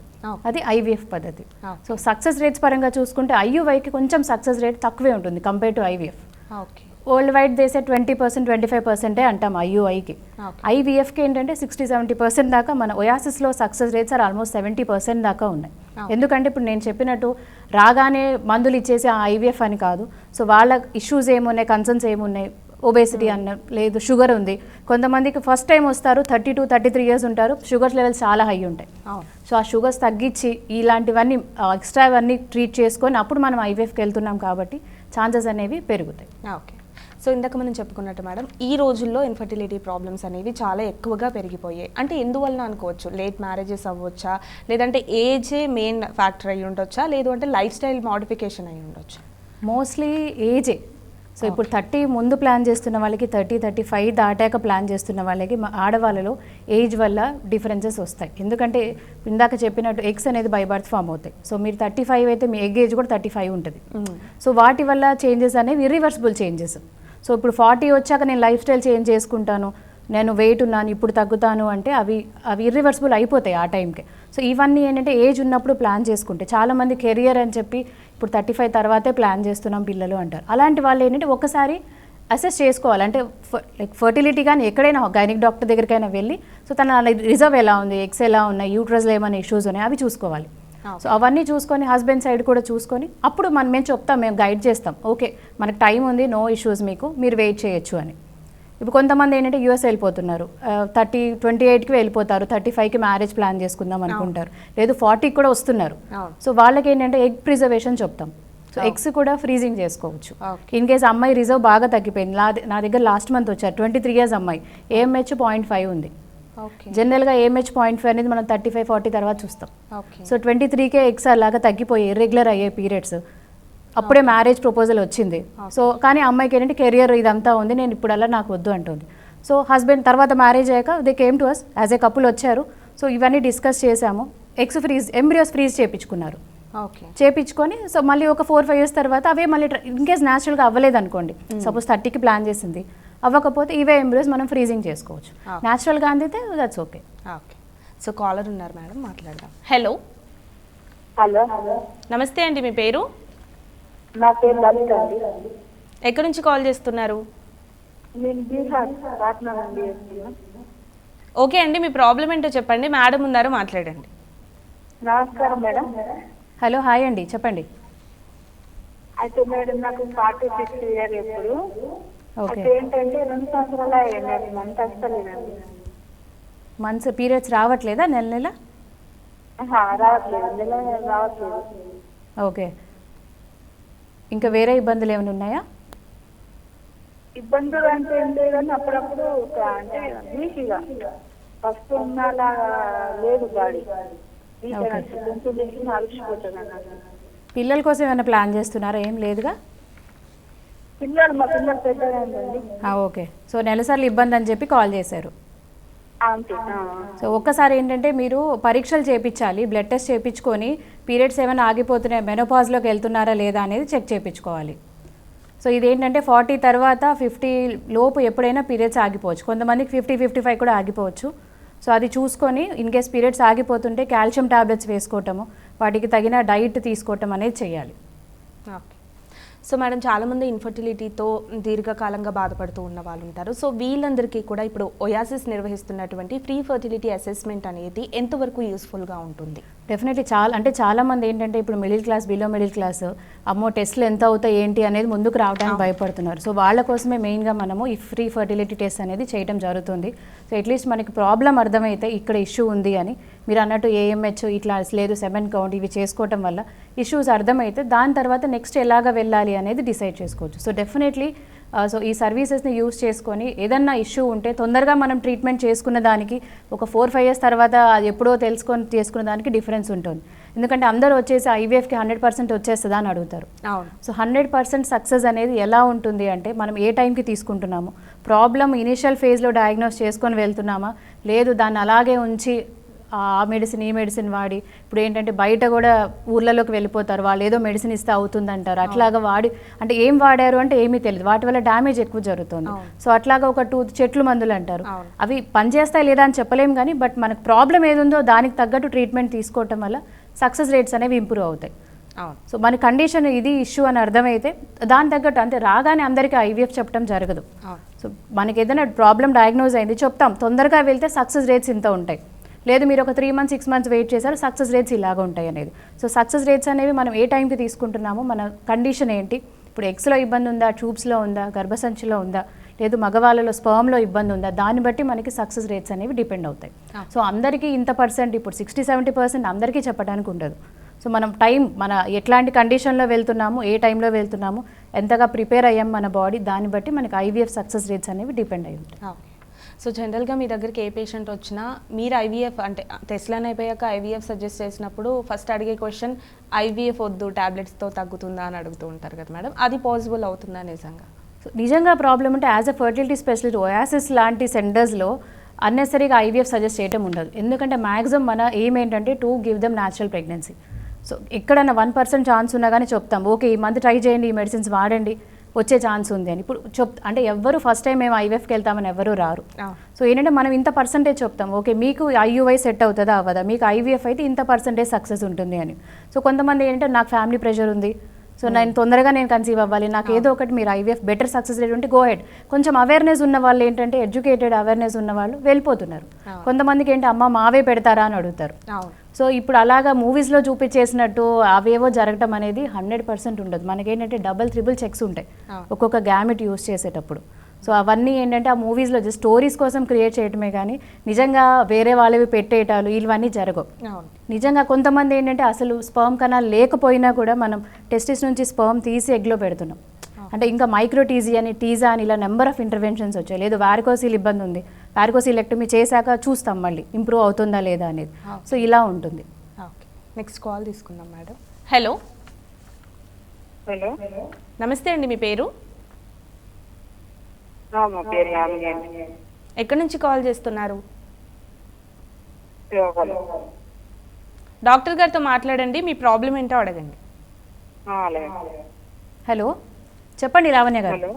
అది ఐవీఎఫ్ పద్ధతి. సో సక్సెస్ రేట్స్ పరంగా చూసుకుంటే ఐయుఐకి కొంచెం సక్సెస్ రేట్ తక్కువే ఉంటుంది compare to IVF. Worldwide దేసే 20% 25% అంటాం ఐయుఐకి. ఐవీఎఫ్కి ఏంటంటే 60-70% దాకా, మన ఒయాసిస్లో సక్సెస్ రేట్స్ ఆర్ ఆల్మోస్ట్ 70% దాకా ఉన్నాయి. ఎందుకంటే ఇప్పుడు నేను చెప్పినట్టు రాగానే మందులు ఇచ్చేసి ఆ ఐవీఎఫ్ అని కాదు, సో వాళ్ళ ఇష్యూస్ ఏమున్నాయి, కన్సర్న్స్ ఏమున్నాయి, ఒబేసిటీ అన్న లేదు, షుగర్ ఉంది, కొంతమందికి ఫస్ట్ టైం వస్తారు 32-33 years ఉంటారు, షుగర్స్ లెవెల్స్ చాలా హై ఉంటాయి, సో ఆ షుగర్స్ తగ్గించి ఇలాంటివన్నీ ఎక్స్ట్రా అవన్నీ ట్రీట్ చేసుకొని అప్పుడు మనం ఐవీఎఫ్కి వెళ్తున్నాం కాబట్టి ఛాన్సెస్ అనేవి పెరుగుతాయి. ఓకే, సో ఇందాక మనం చెప్పుకున్నట్టు మేడం, ఈ రోజుల్లో ఇన్ఫర్టిలిటీ ప్రాబ్లమ్స్ అనేవి చాలా ఎక్కువగా పెరిగిపోయాయి. అంటే ఎందువలన అనుకోవచ్చు? లేట్ మ్యారేజెస్ అవ్వచ్చా, లేదంటే ఏజే మెయిన్ ఫ్యాక్టర్ అయ్యి ఉండొచ్చా, లేదు అంటే లైఫ్ స్టైల్ మోడిఫికేషన్ అయ్యి ఉండొచ్చా? మోస్ట్లీ ఏజే. సో ఇప్పుడు 30 ముందు ప్లాన్ చేస్తున్న వాళ్ళకి, 30-35 దాటాక ప్లాన్ చేస్తున్న వాళ్ళకి, ఆడవాళ్ళలో ఏజ్ వల్ల డిఫరెన్సెస్ వస్తాయి. ఎందుకంటే ఇందాక చెప్పినట్టు ఎగ్స్ అనేది బై బర్త్ ఫామ్ అవుతాయి, సో మీరు 35 అయితే మీ ఎగ్ ఏజ్ కూడా 35 ఉంటుంది, సో వాటి వల్ల చేంజెస్ అనేవి ఇర్రివర్సిబుల్ చేంజెస్. సో ఇప్పుడు 40 వచ్చాక నేను లైఫ్ స్టైల్ చేంజ్ చేసుకుంటాను, నేను వెయిట్ ఉన్నాను ఇప్పుడు తగ్గుతాను అంటే అవి ఇర్రివర్సిబుల్ అయిపోతాయి ఆ టైంకి. సో ఇవన్నీ ఏంటంటే ఏజ్ ఉన్నప్పుడు ప్లాన్ చేసుకుంటే, చాలామంది కెరియర్ అని చెప్పి ఇప్పుడు 35 తర్వాతే ప్లాన్ చేస్తున్నాం పిల్లలు అంటారు. అలాంటి వాళ్ళు ఏంటంటే ఒకసారి అసెస్ చేసుకోవాలి, అంటే లైక్ ఫర్టిలిటీ కానీ ఎక్కడైనా గైనిక్ డాక్టర్ దగ్గరికైనా వెళ్ళి, సో తన రిజర్వ్ ఎలా ఉంది, ఎగ్స్ ఎలా ఉన్నాయి, యూట్రస్లో ఏమైనా ఇష్యూస్ ఉన్నాయి అవి చూసుకోవాలి. సో అవన్నీ చూసుకొని హస్బెండ్ సైడ్ కూడా చూసుకొని అప్పుడు మేము చెప్తాం, మేము గైడ్ చేస్తాం, ఓకే మనకు టైం ఉంది, నో ఇష్యూస్, మీకు మీరు వెయిట్ చేయొచ్చు అని. ఇప్పుడు కొంతమంది ఏంటంటే యూఎస్ వెళ్ళిపోతున్నారు, 28కి వెళ్ళిపోతారు, 35కి మ్యారేజ్ ప్లాన్ చేసుకుందాం అనుకుంటారు, లేదు 40కి కూడా వస్తున్నారు, సో వాళ్ళకి ఏంటంటే ఎగ్ ప్రిజర్వేషన్ చెప్తాం. సో ఎగ్స్ కూడా ఫ్రీజింగ్ చేసుకోవచ్చు. ఇన్ కేస్ అమ్మాయి రిజర్వ్ బాగా తగ్గిపోయింది, నా దగ్గర లాస్ట్ మంత్ వచ్చారు 23 years అమ్మాయి, AMH 0.5 ఉంది. జనరల్గా AMH 0.5 అనేది మనం 35-40 తర్వాత చూస్తాం. సో 23కే ఎగ్స్ అలాగా తగ్గిపోయి ఇర్రెగ్యులర్ అయ్యే పీరియడ్స్, అప్పుడే మ్యారేజ్ ప్రపోజల్ వచ్చింది. సో కానీ అమ్మాయికి ఏంటంటే కెరియర్ ఇదంతా ఉంది, నేను ఇప్పుడల్లా నాకు వద్దు అంటుంది. సో హస్బెండ్ తర్వాత మ్యారేజ్ అయ్యాక they came to us as a couple వచ్చారు, సో ఇవన్నీ డిస్కస్ చేసాము, ఎగ్స్ ఫ్రీజ్ ఎంబ్రియోస్ ఫ్రీజ్ చేయించుకున్నారు, చేయించుకొని సో మళ్ళీ ఒక 4-5 years తర్వాత అవే మళ్ళీ ఇన్కేస్ న్యాచురల్గా అవ్వలేదు అనుకోండి, సపోజ్ 30కి ప్లాన్ చేసింది అవ్వకపోతే ఇవే ఎంబ్రియోస్ మనం ఫ్రీజింగ్ చేసుకోవచ్చు, న్యాచురల్గా అందితే దట్స్ ఓకే. సో కాలర్ ఉన్నారు మేడం, మాట్లాడదాం. హలో హలో నమస్తే అండి, మీ పేరు? నా పేరు లలిత అండి. ఎక్కడి నుంచి కాల్ చేస్తున్నారు? నేను బీహార్ పాట్నా నుండి వస్తున్నాను. ఓకే అండి, మీ ప్రాబ్లం ఏంటో చెప్పండి, మేడం ఉన్నారు మాట్లాడండి. నమస్కారం మేడం. హలో, హాయ్ అండి, చెప్పండి. అయితే మేడం నాకు 46 years ఇప్పుడు, ఓకే, అయితే ఏంటంటే 2 సంవత్సరాలు అయ్యాయి, మంత్ వస్తలేదండి. మంత్స్ పీరియడ్స్ రావట్లేదా? నెల రావట్లేదు, నెల రావట్లేదు. ఓకే, ఇంకా వేరే ఇబ్బందులు ఏమైనా ఉన్నాయా? ఇబ్బందులు అంటే ఏం లేదని అప్పుడప్పుడు అంటే వీక్గా ఫస్ట్ ఉన్నలా లేదు బాడీ, కొంచెం వీక్ అలసిపోతుంది అన్నట్టు. పిల్లల కోసం ఏమైనా ప్లాన్ చేస్తున్నారా? ఏం లేదుగా. మా పిల్లలు పెద్దగా ఉందండి. ఓకే, సో నెలసార్లు ఇబ్బంది అని చెప్పి కాల్ చేశారు. సో ఒక్కసారి ఏంటంటే మీరు పరీక్షలు చేయించాలి, బ్లడ్ టెస్ట్ చేయించుకొని పీరియడ్స్ ఏమైనా ఆగిపోతున్నాయి, మెనోపాజ్లోకి వెళ్తున్నారా లేదా అనేది చెక్ చేయించుకోవాలి. సో ఇదేంటంటే 40 తర్వాత 50 లోపు ఎప్పుడైనా పీరియడ్స్ ఆగిపోవచ్చు, కొంతమందికి 50-55 కూడా ఆగిపోవచ్చు. సో అది చూసుకొని ఇన్ కేస్ పీరియడ్స్ ఆగిపోతుంటే కాల్షియం టాబ్లెట్స్ వేసుకోవటము, వాటికి తగిన డైట్ తీసుకోవటం అనేది చేయాలి. ఓకే. సో మేడం, చాలామంది ఇన్ఫర్టిలిటీతో దీర్ఘకాలంగా బాధపడుతూ ఉన్న వాళ్ళు ఉంటారు. సో వీళ్ళందరికీ కూడా ఇప్పుడు ఒయాసిస్ నిర్వహిస్తున్నటువంటి ఫ్రీ ఫర్టిలిటీ అసెస్మెంట్ అనేది ఎంతవరకు యూస్ఫుల్గా ఉంటుంది? డెఫినెట్లీ చాలామంది ఏంటంటే ఇప్పుడు middle class, below middle class, అమ్మో టెస్ట్లు ఎంత అవుతాయి ఏంటి అనేది ముందుకు రావడానికి భయపడుతున్నారు. సో వాళ్ళ కోసమే మెయిన్గా మనము ఈ ఫ్రీ ఫర్టిలిటీ టెస్ట్ అనేది చేయడం జరుగుతుంది. సో అట్లీస్ట్ మనకి ప్రాబ్లం అర్థమైతే ఇక్కడ ఇష్యూ ఉంది అని, మీరు అన్నట్టు ఏఎంహెచ్ ఇట్లా లేదు, సెమెన్ కౌంట్ ఇవి చేసుకోవటం వల్ల ఇష్యూస్ అర్థమైతే దాని తర్వాత నెక్స్ట్ ఎలాగ వెళ్ళాలి అనేది డిసైడ్ చేసుకోవచ్చు. సో డెఫినెట్లీ సో ఈ సర్వీసెస్ని యూస్ చేసుకొని ఏదన్నా ఇష్యూ ఉంటే తొందరగా మనం ట్రీట్మెంట్ చేసుకున్న దానికి ఒక 4-5 years తర్వాత అది ఎప్పుడో తెలుసుకొని చేసుకున్న దానికి డిఫరెన్స్ ఉంటుంది. ఎందుకంటే అందరూ వచ్చేసి ఐవీఎఫ్కి 100% వచ్చేస్తుందా అని అడుగుతారు. సో 100% సక్సెస్ అనేది ఎలా ఉంటుంది అంటే మనం ఏ టైంకి తీసుకుంటున్నాము, ప్రాబ్లం ఇనిషియల్ ఫేజ్లో డయాగ్నోస్ చేసుకొని వెళ్తున్నామా, లేదు దాన్ని అలాగే ఉంచి ఆ మెడిసిన్ ఈ మెడిసిన్ వాడి, ఇప్పుడు ఏంటంటే బయట కూడా ఊర్లలోకి వెళ్ళిపోతారు, వాళ్ళు ఏదో మెడిసిన్ ఇస్తే అవుతుందంటారు, అట్లాగా వాడి అంటే ఏం వాడారు అంటే ఏమీ తెలియదు, వాటి వల్ల డ్యామేజ్ ఎక్కువ జరుగుతుంది. సో అట్లాగా ఒక 2 చెట్లు మందులు అంటారు, అవి పనిచేస్తాయి లేదా అని చెప్పలేం కానీ బట్ మనకు ప్రాబ్లం ఏది ఉందో దానికి తగ్గట్టు ట్రీట్మెంట్ తీసుకోవటం వల్ల సక్సెస్ రేట్స్ అనేవి ఇంప్రూవ్ అవుతాయి. సో మన కండిషన్ ఇది ఇష్యూ అని అర్థమైతే దాని తగ్గట్టు, అంటే రాగానే అందరికీ ఐవీఎఫ్ చెప్పడం జరగదు. సో మనకి ఏదైనా ప్రాబ్లం డయాగ్నోజ్ అయింది చెప్తాం, తొందరగా వెళ్తే సక్సెస్ రేట్స్ ఇంత ఉంటాయి, లేదు మీరు ఒక 3 months 6 months వెయిట్ చేశారు సక్సెస్ రేట్స్ ఇలాగ ఉంటాయి అనేది. సో సక్సెస్ రేట్స్ అనేవి మనం ఏ టైంకి తీసుకుంటున్నామో, మన కండిషన్ ఏంటి, ఇప్పుడు ఎగ్స్లో ఇబ్బంది ఉందా, ట్యూబ్స్లో ఉందా, గర్భసంచిలో ఉందా, లేదు మగవాళ్ళలో స్పర్మ్లో ఇబ్బంది ఉందా, దాన్ని బట్టి మనకి సక్సెస్ రేట్స్ అనేవి డిపెండ్ అవుతాయి. సో అందరికీ ఇంత పర్సెంట్, ఇప్పుడు 60-70% అందరికీ చెప్పడానికి ఉండదు. సో మనం టైం, మన ఎట్లాంటి కండిషన్లో వెళ్తున్నాము, ఏ టైంలో వెళ్తున్నాము, ఎంతగా ప్రిపేర్ అయ్యాం మన బాడీ, దాన్ని బట్టి మనకి ఐవీఎఫ్ సక్సెస్ రేట్స్ అనేవి డిపెండ్ అయి ఉంటాయి. సో జనరల్గా మీ దగ్గరికి ఏ పేషెంట్ వచ్చినా మీరు ఐవీఎఫ్ అంటే టెస్ట్లను అయిపోయాక ఐవీఎఫ్ సజెస్ట్ చేసినప్పుడు ఫస్ట్ అడిగే క్వశ్చన్ ఐవీఎఫ్ వద్దు టాబ్లెట్స్తో తగ్గుతుందా అని అడుగుతూ ఉంటారు కదా మేడం, అది పాసిబుల్ అవుతుందా నిజంగా? సో నిజంగా ప్రాబ్లం ఉంటే as a fertility specialist oasis లాంటి సెంటర్స్లో అన్నెసరీగా ఐవీఎఫ్ సజెస్ట్ చేయడం ఉండదు. ఎందుకంటే మ్యాక్సిమం మన ఎయిమ్ ఏంటంటే to give them natural pregnancy. So ఎక్కడన్నా 1% ఛాన్స్ ఉన్నా కానీ చెప్తాం, ఓకే ఈ మంత్ ట్రై చేయండి, ఈ మెడిసిన్స్ వాడండి, వచ్చే ఛాన్స్ ఉంది అని. ఇప్పుడు అంటే ఎవ్వరు ఫస్ట్ టైం మేము ఐవీఎఫ్కి వెళ్తామని ఎవరు రారు. సో ఏంటంటే మనం ఇంత పర్సంటేజ్ చెప్తాం, ఓకే మీకు ఐయుఐ సెట్ అవుతుందా అవ్వదా, మీకు ఐవీఎఫ్ అయితే ఇంత పర్సంటేజ్ సక్సెస్ ఉంటుంది అని. సో కొంతమంది ఏంటంటే నాకు ఫ్యామిలీ ప్రెషర్ ఉంది, సో నేను తొందరగా కన్సీవ్ అవ్వాలి, నాకు ఏదో ఒకటి మీరు ఐవీఎఫ్ బెటర్ సక్సెస్ రేట్ ఉంటే గో హెడ్. కొంచెం అవేర్నెస్ ఉన్న వాళ్ళు ఏంటంటే ఎడ్యుకేటెడ్ అవేర్నెస్ ఉన్న వాళ్ళు వెళ్ళిపోతున్నారు. కొంతమందికి ఏంటి అమ్మ మావే పెడతారా అని అడుగుతారు. సో ఇప్పుడు అలాగా మూవీస్లో చూపించేసినట్టు అవేవో జరగటం అనేది 100% ఉండదు. మనకేంటంటే 3 చెక్స్ ఉంటాయి ఒక్కొక్క గ్యామెట్ యూస్ చేసేటప్పుడు. సో అవన్నీ ఏంటంటే ఆ మూవీస్లో జస్ట్ స్టోరీస్ కోసం క్రియేట్ చేయటమే కానీ నిజంగా వేరే వాళ్ళవి పెట్టేయటాలు ఇవన్నీ జరగవు. నిజంగా కొంతమంది ఏంటంటే అసలు స్పర్మ్ కణాలు లేకపోయినా కూడా మనం టెస్టిస్ నుంచి స్పర్మ్ తీసి ఎగ్లో పెడుతున్నాం. అంటే ఇంకా మైక్రోటీజీ అని, టీజా అని ఇలా నెంబర్ ఆఫ్ ఇంటర్వెన్షన్స్ వచ్చాయి. లేదు వారికోసిల్ ఇబ్బంది ఉంది, వారికోసిలెక్టమీ చేశాక చూస్తాం మళ్ళీ ఇంప్రూవ్ అవుతుందా లేదా అనేది. సో ఇలా ఉంటుంది. ఓకే, నెక్స్ట్ కాల్ తీసుకుందాం మేడం. హలో హలో, నమస్తే అండి, మీ పేరు? మా పేరు యామిని అండి. ఎక్కడి నుంచి కాల్ చేస్తున్నారు? శ్రీకాకుళం. డాక్టర్ గారితో మాట్లాడండి, మీ ప్రాబ్లం ఏంటో అడగండి. అలాగే. హలో చెప్పండి లావణ్య గారు. హలో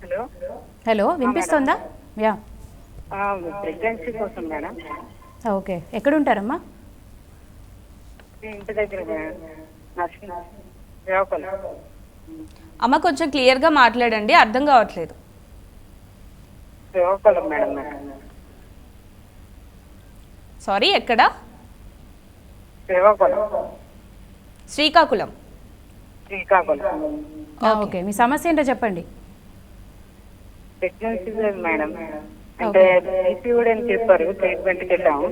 హలో హలో వినిపిస్తుందా? యా, ప్రెగ్నెన్సీ కోసం మేడం. ఓకే, ఎక్కడ ఉంటారమ్మా? ఇంటి దగ్గర మేడం, శ్రీకాకుళం. అమ్మ కొంచెం క్లియర్గా మాట్లాడండి, అర్థం కావట్లేదు. శ్రీకాకుళం మేడం. సారీ, ఎక్కడ? శ్రీకాకుళం. శ్రీకాకుళం. శ్రీకాకుళం. ఓకే, మీ సమస్య ఏంటో చెప్పండి. ప్రెగ్నెన్సీ మేడం, అంటే పీసీఓడి అని చెప్పారు, ట్రీట్మెంట్కి వెళ్ళాము.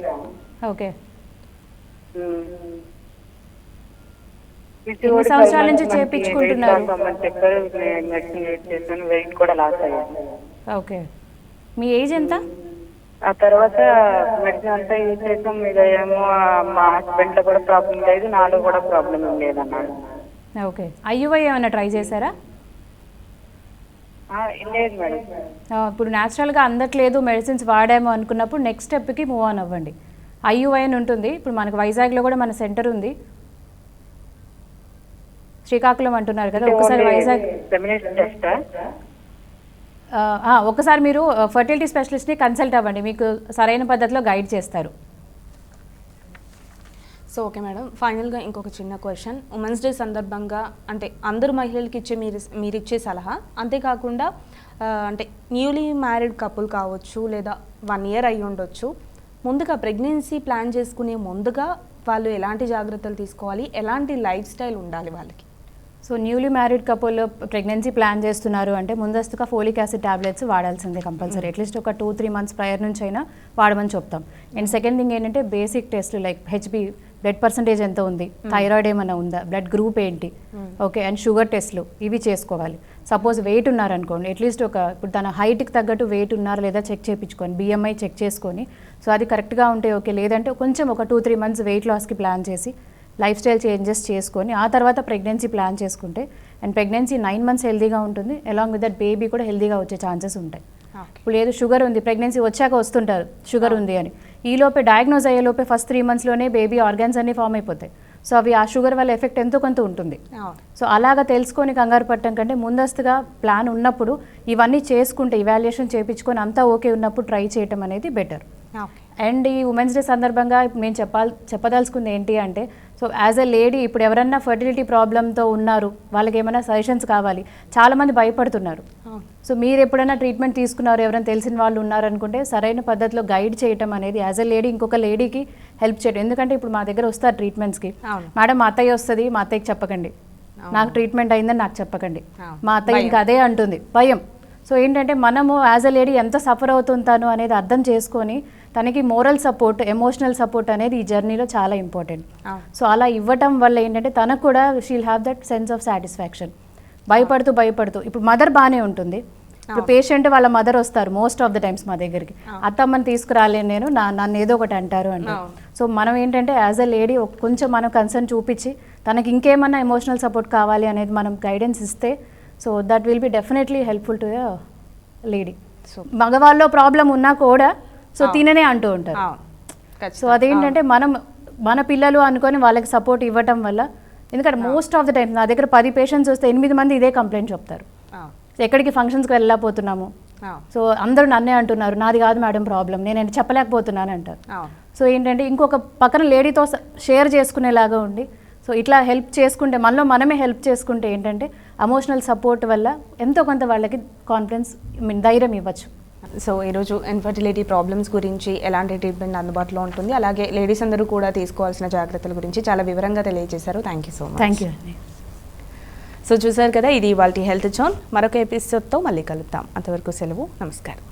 ఓకే, PCOD ఎన్ని సంవత్సరాల నుంచి చేయించుకుంటున్నారు? చెప్పారు, మెడిసిన్ యూజ్ చేశాను, వెయిట్ కూడా లాస్ అయ్యాను. ఓకే, మీ ఏజ్ ఎంత? ఆ తర్వాత మెడిసిన్ అంతా యూజ్ చేసాం. ఇక ఏమో మా హస్బెండ్ లో కూడా ప్రాబ్లం లేదు, నాలో కూడా ప్రాబ్లం ఏం లేదన్నాడు. ఓకే, ఐయుఐ ఏమైనా ట్రై చేశారా? లేదు మేడం. ఇప్పుడు న్యాచురల్గా అందట్లేదు, మెడిసిన్స్ వాడాము అనుకున్నప్పుడు నెక్స్ట్ స్టెప్కి మూవ్ ఆన్ అవ్వండి. ఐయుఐ అని ఉంటుంది, ఇప్పుడు మనకు వైజాగ్లో కూడా మన సెంటర్ ఉంది, శ్రీకాకుళం అంటున్నారు కదా, ఒకసారి వైజాగ్ ఒకసారి మీరు ఫర్టిలిటీ స్పెషలిస్ట్ని కన్సల్ట్ అవ్వండి, మీకు సరైన పద్ధతిలో గైడ్ చేస్తారు. సో ఓకే మేడం, ఫైనల్గా ఇంకొక చిన్న క్వశ్చన్. ఉమెన్స్ డే సందర్భంగా అంటే అందరు మహిళలకి ఇచ్చే మీరు ఇచ్చే సలహా, అంతేకాకుండా అంటే న్యూలీ మ్యారీడ్ కపుల్ కావచ్చు లేదా 1 year అయ్యి ఉండొచ్చు, ముందుగా ప్రెగ్నెన్సీ ప్లాన్ చేసుకునే ముందుగా వాళ్ళు ఎలాంటి జాగ్రత్తలు తీసుకోవాలి, ఎలాంటి లైఫ్ స్టైల్ ఉండాలి వాళ్ళకి? So newly married couple pregnancy plan చేస్తున్నారు అంటే ముందస్తుగా ఫోలిక్ యాసిడ్ టాబ్లెట్స్ వాడాల్సిందే కంపల్సరీ. అట్లీస్ట్ ఒక 2-3 months ప్రయర్ నుంచి అయినా వాడమని చెప్తాం. అండ్ సెకండ్ థింగ్ ఏంటంటే బేసిక్ టెస్ట్లు లైక్ హెచ్బి, బ్లడ్ పర్సంటేజ్ ఎంత ఉంది, థైరాయిడ్ ఏమైనా ఉందా, బ్లడ్ గ్రూప్ ఏంటి, ఓకే, అండ్ షుగర్ టెస్ట్లు ఇవి చేసుకోవాలి. సపోజ్ వెయిట్ ఉన్నారనుకోండి, అట్లీస్ట్ ఇప్పుడు తన హైట్కి తగ్గట్టు వెయిట్ ఉన్నారా లేదా చెక్ చేయించుకొని, బిఎంఐ చెక్ చేసుకొని, సో అది కరెక్ట్గా ఉంటే ఓకే, లేదంటే కొంచెం ఒక 2-3 months వెయిట్ లాస్కి ప్లాన్ చేసి లైఫ్ స్టైల్ చేంజెస్ చేసుకొని ఆ తర్వాత ప్రెగ్నెన్సీ ప్లాన్ చేసుకుంటే, అండ్ ప్రెగ్నెన్సీ 9 months హెల్దీగా ఉంటుంది, అలాంగ్ విత్ దట్ బేబీ కూడా హెల్దీగా వచ్చే ఛాన్సెస్ ఉంటాయి. ఇప్పుడు లేదు షుగర్ ఉంది, ప్రెగ్నెన్సీ వచ్చాక వస్తుంటారు షుగర్ ఉంది అని, ఈ లోపే డయాగ్నోజ్ అయ్యే లోపే ఫస్ట్ 3 monthsలోనే బేబీ ఆర్గాన్స్ అన్నీ ఫామ్ అయిపోతాయి. సో అవి ఆ షుగర్ వల్ల ఎఫెక్ట్ ఎంతో కొంత ఉంటుంది. సో అలాగా తెలుసుకొని కంగారు పట్టడం కంటే ముందస్తుగా ప్లాన్ ఉన్నప్పుడు ఇవన్నీ చేసుకుంటే, ఇవాల్యుయేషన్ చేయించుకొని అంతా ఓకే ఉన్నప్పుడు ట్రై చేయటం అనేది బెటర్. అండ్ ఈ ఉమెన్స్ డే సందర్భంగా ఇప్పుడు నేను చెప్పదలుచుకుంది ఏంటి అంటే, సో యాజ్ ఎ లేడీ ఇప్పుడు ఎవరన్నా ఫర్టిలిటీ ప్రాబ్లంతో ఉన్నారు, వాళ్ళకి ఏమైనా సజెషన్స్ కావాలి, చాలామంది భయపడుతున్నారు. సో మీరు ఎప్పుడైనా ట్రీట్మెంట్ తీసుకున్నారు, ఎవరైనా తెలిసిన వాళ్ళు ఉన్నారనుకుంటే సరైన పద్ధతిలో గైడ్ చేయటం అనేది యాజ్ ఎ లేడీ ఇంకొక లేడీకి హెల్ప్ చేయడం. ఎందుకంటే ఇప్పుడు మా దగ్గర వస్తారు ట్రీట్మెంట్స్కి, మేడం మా అత్తయ్య వస్తుంది, మా అత్తయ్యకి చెప్పకండి, నాకు ట్రీట్మెంట్ అయిందని నాకు చెప్పకండి, మా అత్తయ్య ఇంకా అదే అంటుంది, భయం. సో ఏంటంటే మనము యాజ్ ఎ లేడీ ఎంత సఫర్ అవుతుంటాను అనేది అర్థం చేసుకొని తనకి మోరల్ సపోర్ట్, ఎమోషనల్ సపోర్ట్ అనేది ఈ జర్నీలో చాలా ఇంపార్టెంట్. సో అలా ఇవ్వటం వల్ల ఏంటంటే తనకు కూడా she'll have that sense of satisfaction. భయపడుతూ ఇప్పుడు మదర్ బాగానే ఉంటుంది, ఇప్పుడు పేషెంట్ వాళ్ళ మదర్ వస్తారు మోస్ట్ ఆఫ్ ద టైమ్స్ మా దగ్గరికి, అత్తమ్మని తీసుకురాలేను నేను, నన్ను ఏదో ఒకటి అంటారు అంటారు. సో మనం ఏంటంటే యాజ్ ఎ లేడీ కొంచెం మనం కన్సర్న్ చూపించి తనకి ఇంకేమన్నా ఎమోషనల్ సపోర్ట్ కావాలి అనేది మనం గైడెన్స్ ఇస్తే, so that will be definitely helpful to the lady. So మగవాళ్ళలో ప్రాబ్లం ఉన్నా కూడా సో తిననే అంటూ ఉంటారు. సో అదేంటంటే మన పిల్లలు అనుకొని వాళ్ళకి సపోర్ట్ ఇవ్వటం వల్ల, ఎందుకంటే మోస్ట్ ఆఫ్ ద టైం నా దగ్గర 10 patients వస్తే 8 మంది ఇదే కంప్లైంట్ చెప్తారు, ఎక్కడికి ఫంక్షన్స్కి వెళ్ళలేకపోతున్నాము, సో అందరూ నన్నే అంటున్నారు, నాది కాదు మేడం ప్రాబ్లం, నేను చెప్పలేకపోతున్నాను అంటారు. సో ఏంటంటే ఇంకొక పక్కన లేడీతో షేర్ చేసుకునేలాగా ఉండి, సో ఇట్లా హెల్ప్ చేసుకుంటే మనలో మనమే హెల్ప్ చేసుకుంటే ఏంటంటే ఎమోషనల్ సపోర్ట్ వల్ల ఎంతో కొంత వాళ్ళకి కాన్ఫిడెన్స్, ధైర్యం ఇవ్వచ్చు. సో ఈరోజు ఇన్ఫర్టిలిటీ ప్రాబ్లమ్స్ గురించి ఎలాంటి ట్రీట్మెంట్ అందుబాటులో ఉంటుంది, అలాగే లేడీస్ అందరూ కూడా తీసుకోవాల్సిన జాగ్రత్తల గురించి చాలా వివరంగా తెలియజేశారు. Thank you so much. Thank you అండి. సో చూసారు కదా, ఇది ఇవాల్టి హెల్త్ జోన్. మరొక ఎపిసోడ్తో మళ్ళీ కలుద్దాం. అంతవరకు సెలవు, నమస్కారం.